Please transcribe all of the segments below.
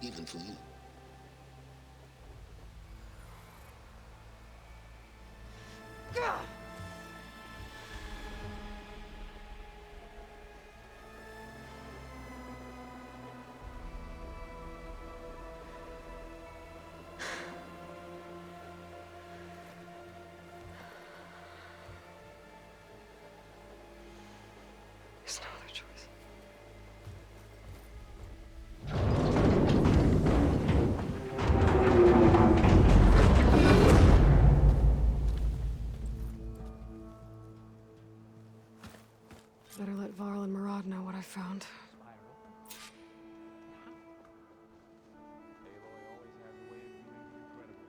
even for you. There's no other choice. Better let Varl and Murad know what I found. Aloy always has a way of doing the incredible.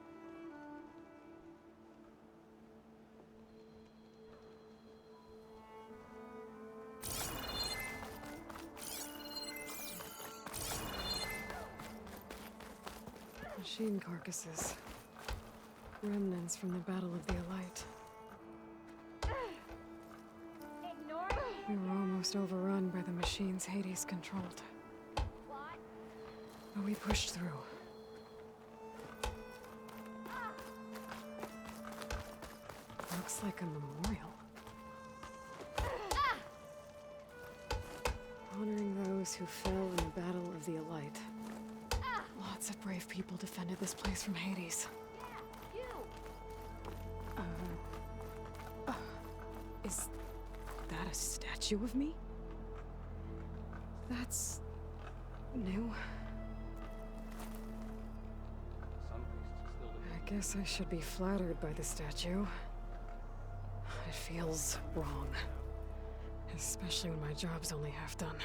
Machine carcasses. Remnants from the Battle of the Elite. Ignore We were almost overrun by the machines Hades controlled. what? But we pushed through. Looks like a memorial. Honoring those who fell in the Battle of the Elite. Lots of brave people defended this place from Hades. You! Is that a statue of me? That's new. Some priests still I guess I should be flattered by the statue. It feels wrong. Especially when my job's only half done.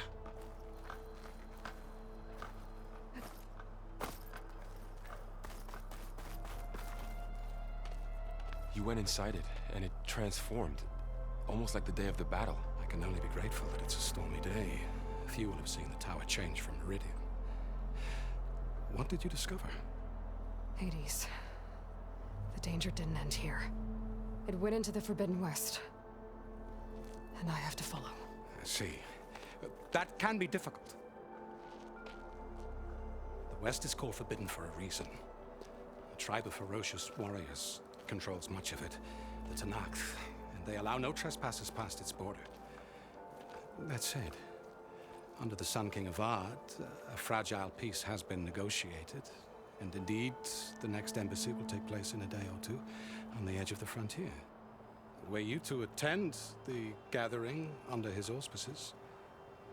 You went inside it, and it transformed. Almost like the day of the battle. I can only be grateful that it's a stormy day. Few will have seen the tower change from Meridian. What did you discover? Hades. The danger didn't end here. It went into the Forbidden West. And I have to follow. I see. That can be difficult. The West is called Forbidden for a reason. A tribe of ferocious warriors controls much of it, the Tenakth, and they allow no trespassers past its border. That said, under the Sun King Avad, a fragile peace has been negotiated, and indeed, the next embassy will take place in a day or two on the edge of the frontier. Were you to attend the gathering under his auspices,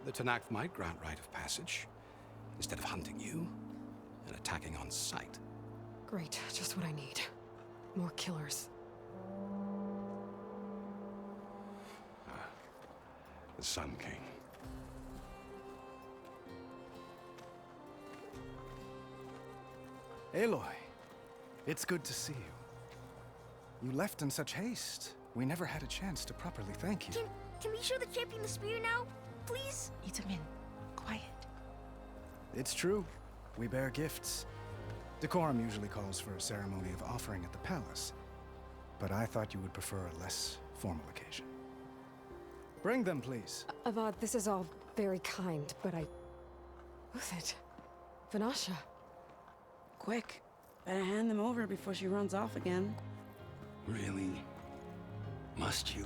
the Tenakth might grant right of passage, instead of hunting you and attacking on sight. Great, just what I need. More killers. The Sun King. Aloy, it's good to see you. You left in such haste. We never had a chance to properly thank you. Can we show the champion the spear now? Please? Itamin, quiet. It's true. We bear gifts. Decorum usually calls for a ceremony of offering at the palace, but I thought you would prefer a less formal occasion. Bring them, please. Avad, this is all very kind, but Who's it? Vanasha. Quick, better hand them over before she runs off again. Really? Must you?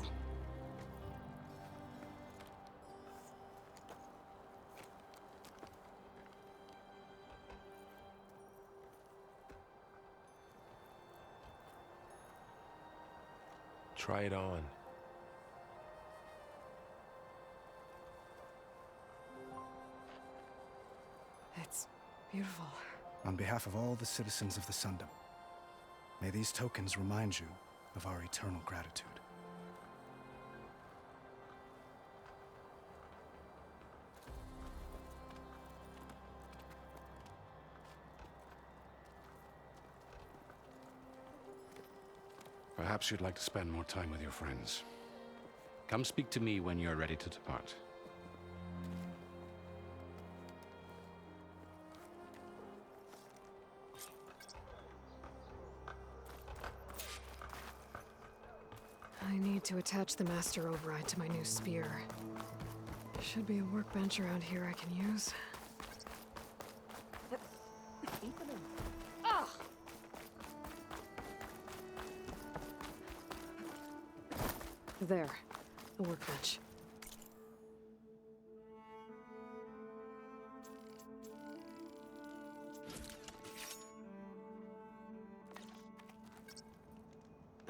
Try it on. It's beautiful. On behalf of all the citizens of the Sundom, may these tokens remind you of our eternal gratitude. Perhaps you'd like to spend more time with your friends. Come speak to me when you're ready to depart. I need to attach the Master Override to my new spear. Should be a workbench around here I can use. There. A workbench.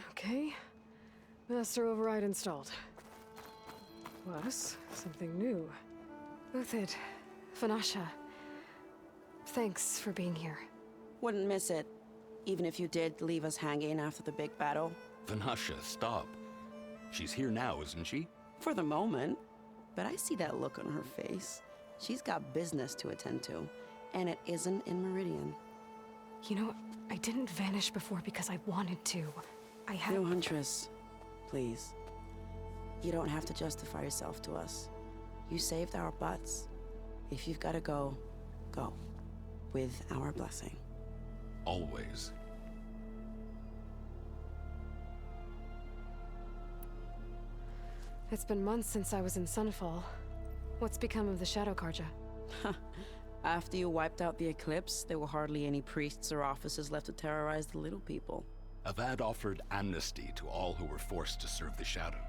Okay. Master override installed. Plus, something new. Uthid. Vanasha. Thanks for being here. Wouldn't miss it, even if you did leave us hanging after the big battle. Vanasha, stop. She's here now, isn't she? For the moment. But I see that look on her face. She's got business to attend to, and it isn't in Meridian. You know, I didn't vanish before because I wanted to. I had... No, Huntress. Please. You don't have to justify yourself to us. You saved our butts. If you've got to go, go. With our blessing. Always. It's been months since I was in Sunfall. What's become of the Shadow Karja? After you wiped out the Eclipse, there were hardly any priests or officers left to terrorize the little people. Avad offered amnesty to all who were forced to serve the Shadow.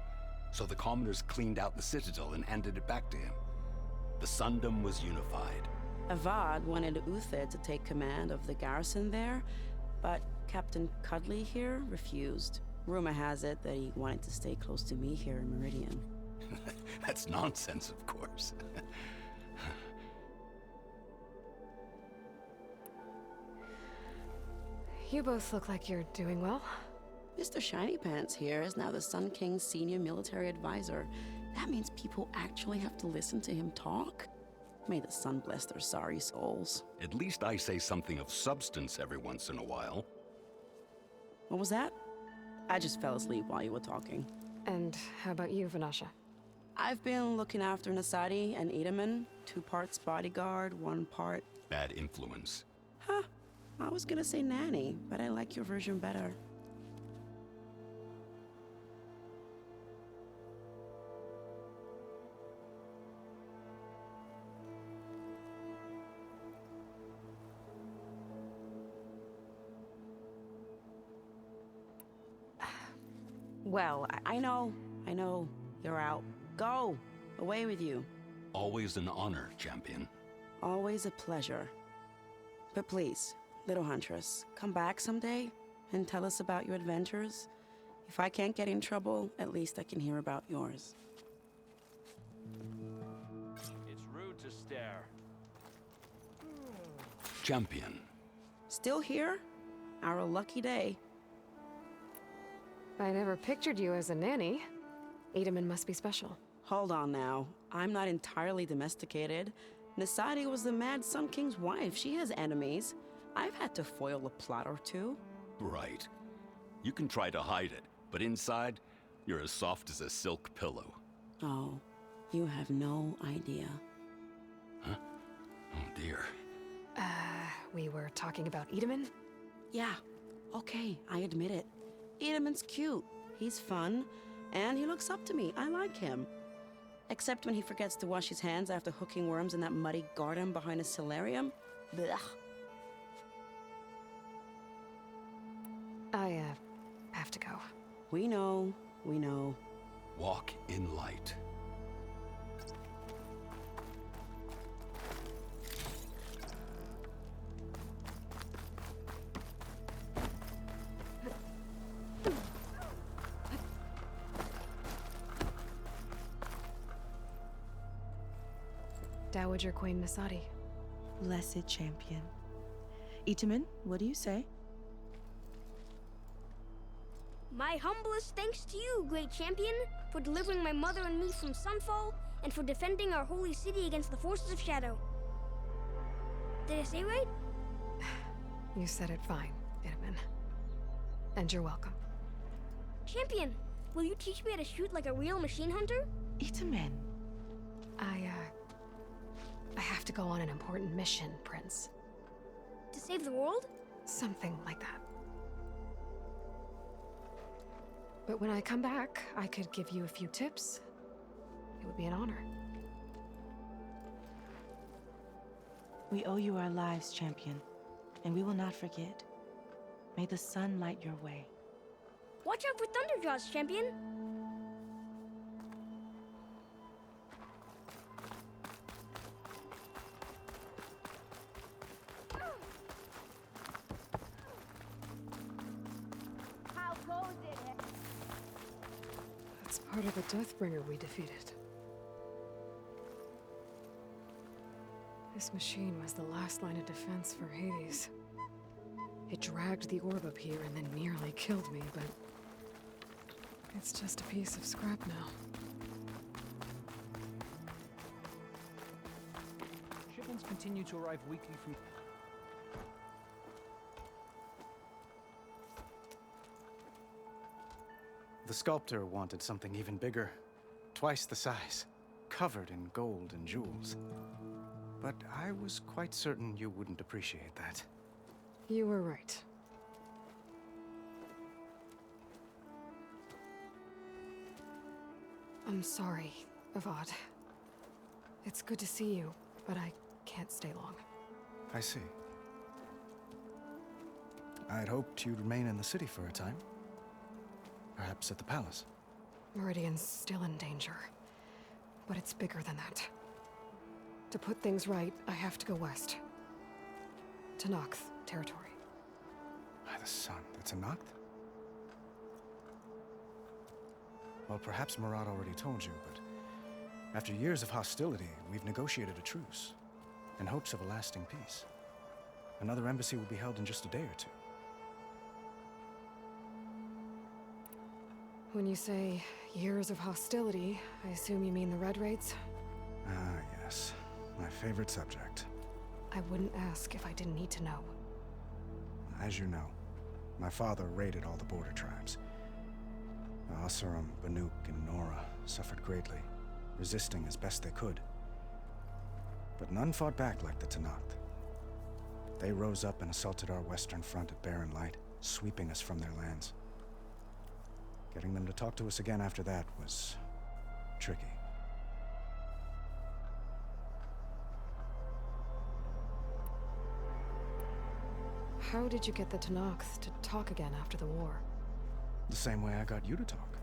So the commoners cleaned out the Citadel and handed it back to him. The Sundom was unified. Avad wanted Uthid to take command of the garrison there, but Captain Cudley here refused. Rumor has it that he wanted to stay close to me here in Meridian. That's nonsense, of course. You both look like you're doing well. Mr. Shiny Pants here is now the Sun King's senior military advisor. That means people actually have to listen to him talk? May the sun bless their sorry souls. At least I say something of substance every once in a while. What was that? I just fell asleep while you were talking. And how about you, Vanasha? I've been looking after Nasadi and Edaman. 2 parts bodyguard, 1 part... Bad influence. Huh. I was gonna say nanny, but I like your version better. Well, I know. You're out. Go! Away with you. Always an honor, champion. Always a pleasure. But please, little Huntress, come back someday and tell us about your adventures. If I can't get in trouble, at least I can hear about yours. It's rude to stare. Champion. Still here? Our lucky day. I never pictured you as a nanny. Edaman must be special. Hold on now. I'm not entirely domesticated. Nasadi was the Mad Sun King's wife. She has enemies. I've had to foil a plot or two. Right. You can try to hide it, but inside, you're as soft as a silk pillow. Oh, you have no idea. Huh? Oh dear. We were talking about Edaman? Yeah, okay, I admit it. Edaman's cute. He's fun. And he looks up to me. I like him. Except when he forgets to wash his hands after hooking worms in that muddy garden behind a solarium. Blech. I, have to go. We know. We know. Walk in light. Dowager Queen Nasadi. Blessed champion. Itaman, what do you say? My humblest thanks to you, great champion, for delivering my mother and me from Sunfall, and for defending our holy city against the forces of Shadow. Did I say right? You said it fine, Edaman. And you're welcome. Champion, will you teach me how to shoot like a real machine hunter? Itaman. I have to go on an important mission, Prince. To save the world? Something like that. But when I come back, I could give you a few tips. It would be an honor. We owe you our lives, champion, and we will not forget. May the sun light your way. Watch out for Thunderjaws, champion! part of the Deathbringer we defeated. This machine was the last line of defense for Hades. It dragged the orb up here and then nearly killed me, but it's just a piece of scrap now. Shipments continue to arrive weekly from... The sculptor wanted something even bigger, twice the size, covered in gold and jewels. But I was quite certain you wouldn't appreciate that. You were right. I'm sorry, Avad. It's good to see you, but I can't stay long. I see. I'd hoped you'd remain in the city for a time. Perhaps at the palace. Meridian's still in danger, but it's bigger than that. To put things right, I have to go west. To Nox territory. By the sun, that's a Noct? Well, perhaps Murad already told you, but after years of hostility, we've negotiated a truce, in hopes of a lasting peace. Another embassy will be held in just a day or two. When you say years of hostility, I assume you mean the Red Raids? Ah, yes. My favorite subject. I wouldn't ask if I didn't need to know. As you know, my father raided all the border tribes. Asurum, Banuk, and Nora suffered greatly, resisting as best they could. But none fought back like the Tenakth. They rose up and assaulted our western front at Barren Light, sweeping us from their lands. Getting them to talk to us again after that was tricky. How did you get the Tenakth to talk again after the war? The same way I got you to talk.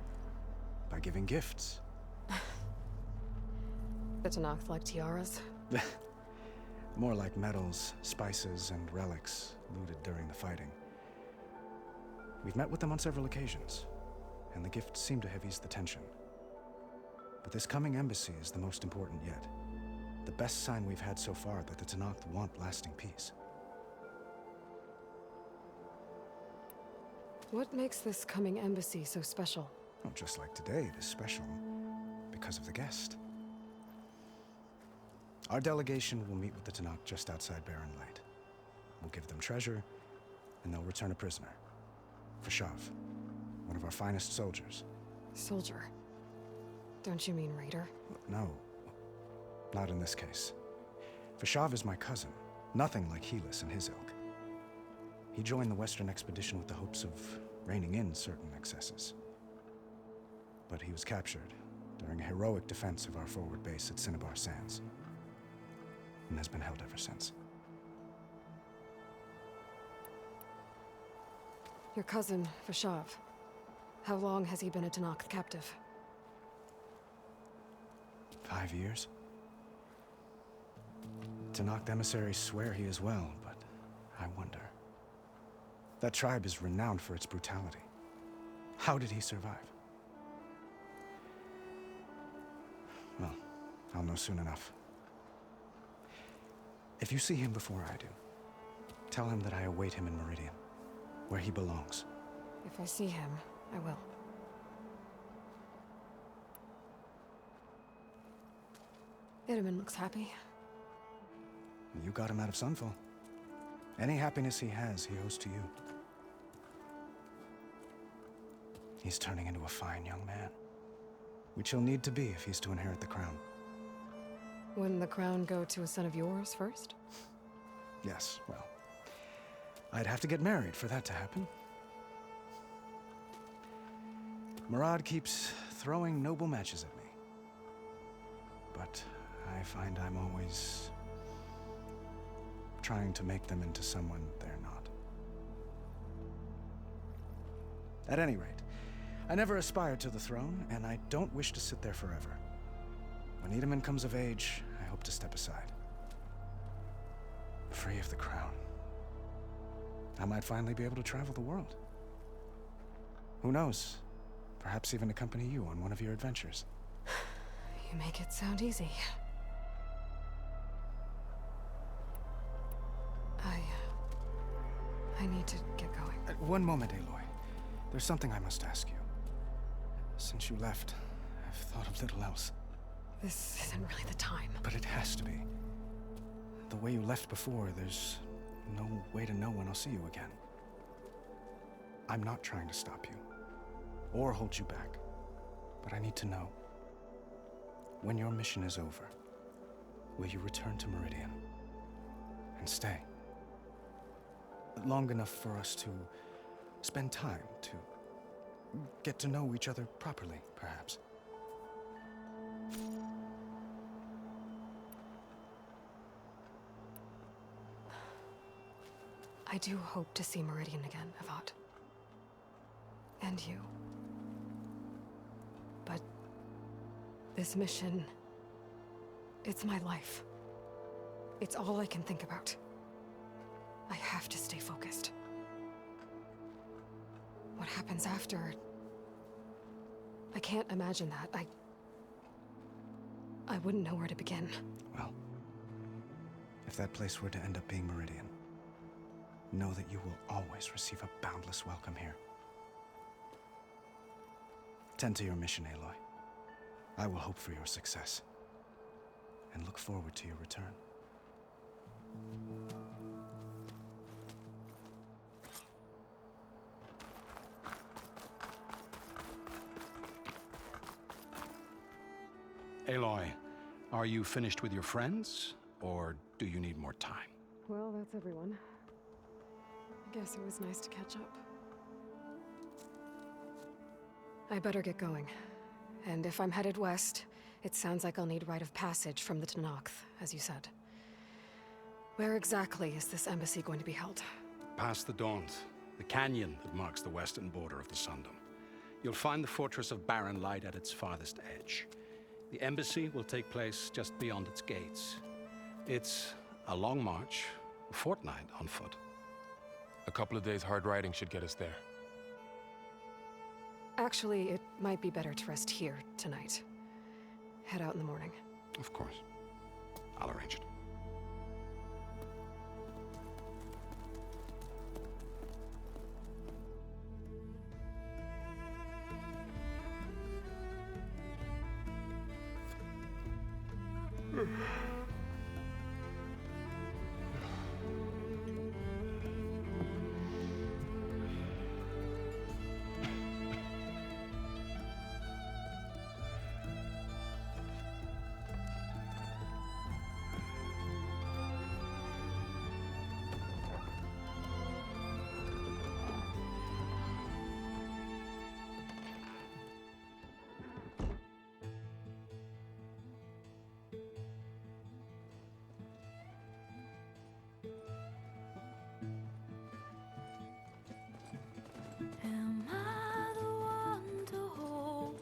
By giving gifts. The Tenakth like tiaras? More like medals, spices, and relics looted during the fighting. We've met with them on several occasions, and the gifts seem to have eased the tension. But this coming embassy is the most important yet. The best sign we've had so far that the Tenakth want lasting peace. What makes this coming embassy so special? Oh, just like today, it is special because of the guest. Our delegation will meet with the Tenakth just outside Barren Light. We'll give them treasure, and they'll return a prisoner. Fashav, one of our finest soldiers. Soldier? Don't you mean raider? No, not in this case. Fashav is my cousin, nothing like Helis and his ilk. He joined the Western expedition with the hopes of reining in certain excesses. But he was captured during a heroic defense of our forward base at Cinnabar Sands, and has been held ever since. Your cousin, Fashav. How long has he been a Tenakth captive? 5 years. Tenakth emissaries swear he is well, but I wonder. That tribe is renowned for its brutality. How did he survive? Well, I'll know soon enough. If you see him before I do, tell him that I await him in Meridian, where he belongs. If I see him, I will. Itamen looks happy. You got him out of Sunfall. Any happiness he has, he owes to you. He's turning into a fine young man, which he'll need to be if he's to inherit the crown. Wouldn't the crown go to a son of yours first? Yes, well, I'd have to get married for that to happen. Murad keeps throwing noble matches at me. But I find I'm always trying to make them into someone they're not. At any rate, I never aspired to the throne, and I don't wish to sit there forever. When Itamen comes of age, I hope to step aside. Free of the crown. I might finally be able to travel the world. Who knows? Perhaps even accompany you on one of your adventures. You make it sound easy. I need to get going. One moment, Aloy. There's something I must ask you. Since you left, I've thought of little else. This isn't really the time. But it has to be. The way you left before, there's no way to know when I'll see you again. I'm not trying to stop you, or hold you back. But I need to know, when your mission is over, will you return to Meridian? And stay? Long enough for us to spend time, to get to know each other properly, perhaps. I do hope to see Meridian again, Avad. And you. But this mission, it's my life. It's all I can think about. I have to stay focused. What happens after? I can't imagine that. I wouldn't know where to begin. Well, if that place were to end up being Meridian, know that you will always receive a boundless welcome here. Tend to your mission, Aloy. I will hope for your success, and look forward to your return. Aloy, are you finished with your friends, or do you need more time? Well, that's everyone. I guess it was nice to catch up. I better get going. And if I'm headed west, it sounds like I'll need rite of passage from the Tenakth, as you said. Where exactly is this embassy going to be held? Past the Daunt, the canyon that marks the western border of the Sundom. You'll find the fortress of Barren Light at its farthest edge. The embassy will take place just beyond its gates. It's a long march, a fortnight on foot. A couple of days hard riding should get us there. Actually, it might be better to rest here tonight. Head out in the morning. Of course. I'll arrange it. Am I the one to hold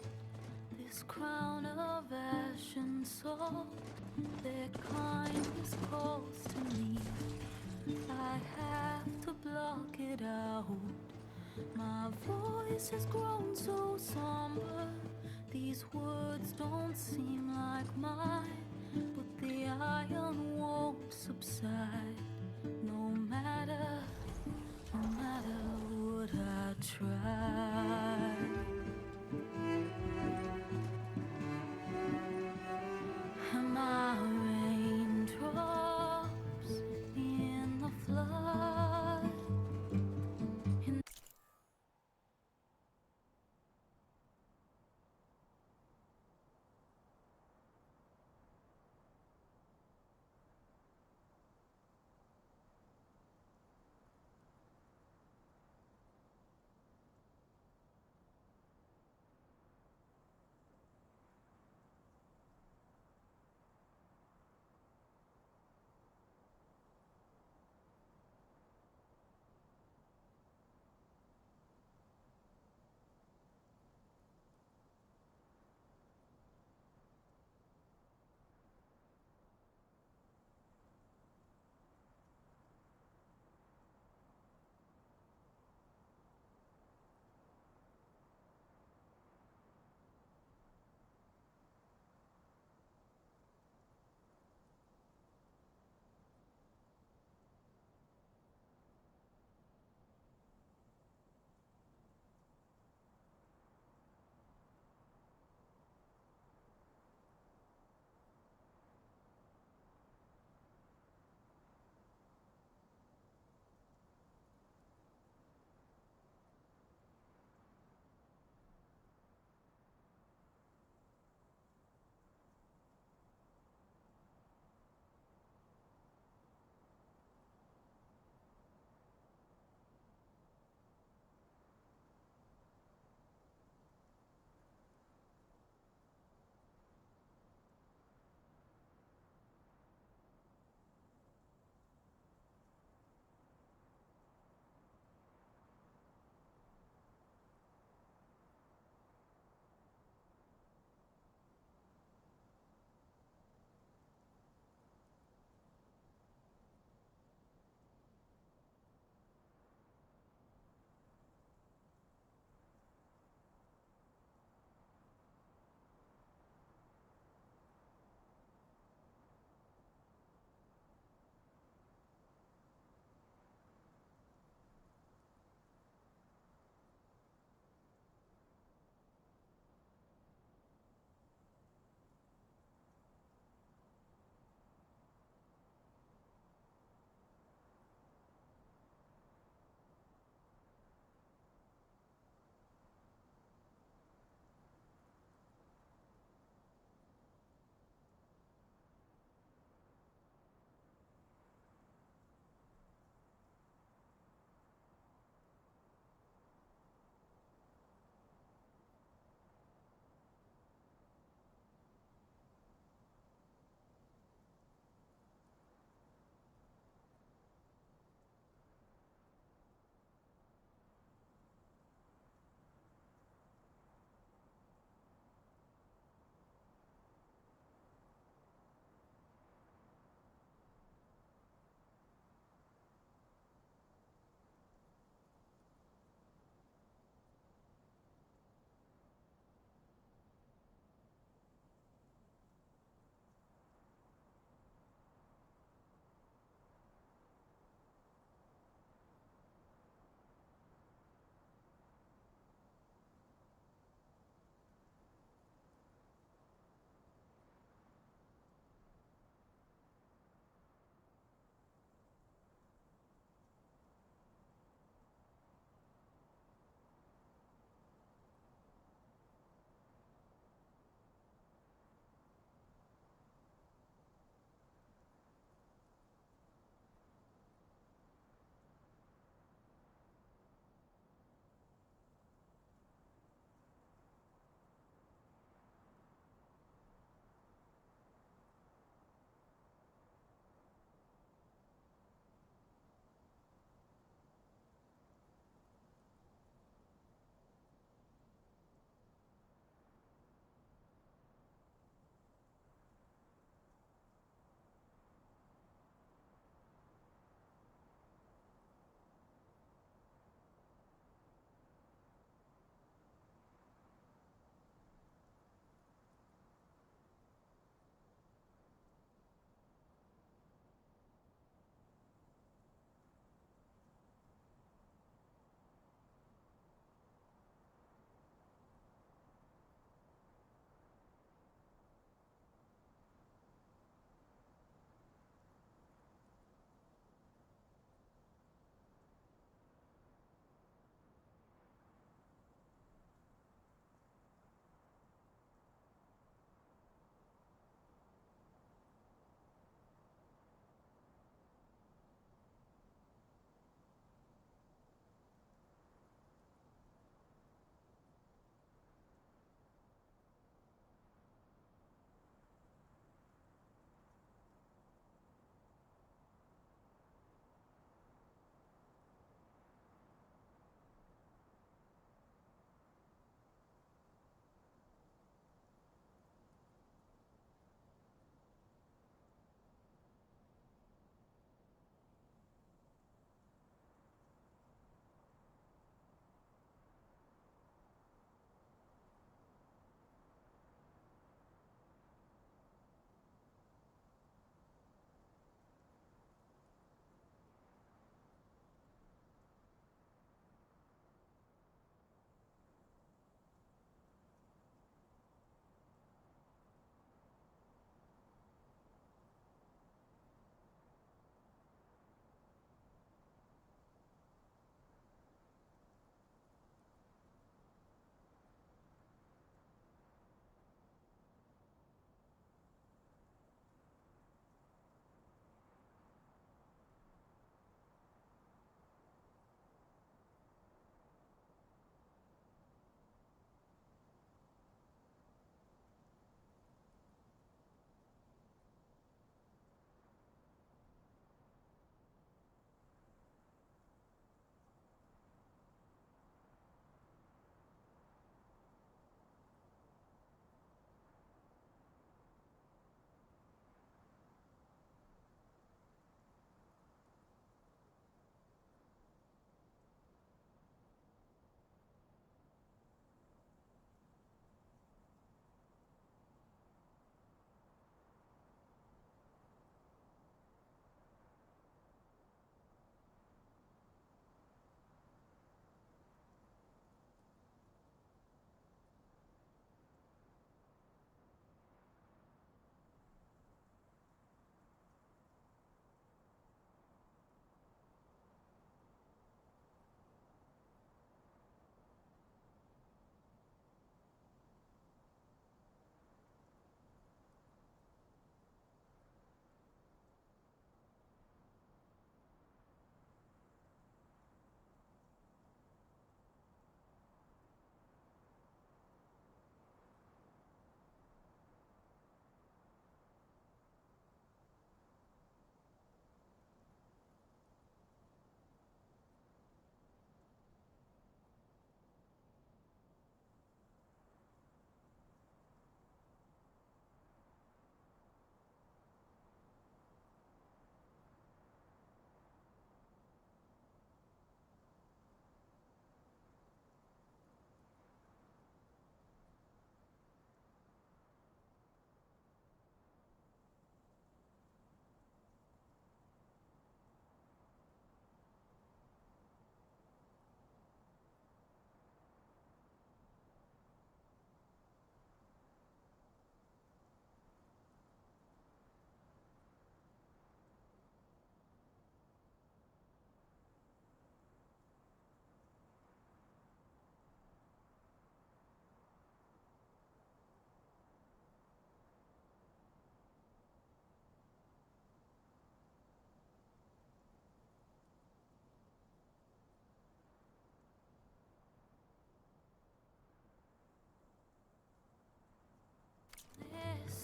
this crown of ash and salt? Their kindness calls to me. I have to block it out. My voice has grown so somber. These words don't seem like mine, but the iron won't subside. No matter what I try. Am I raindrops in the flood?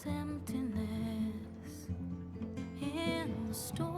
emptiness in the storm.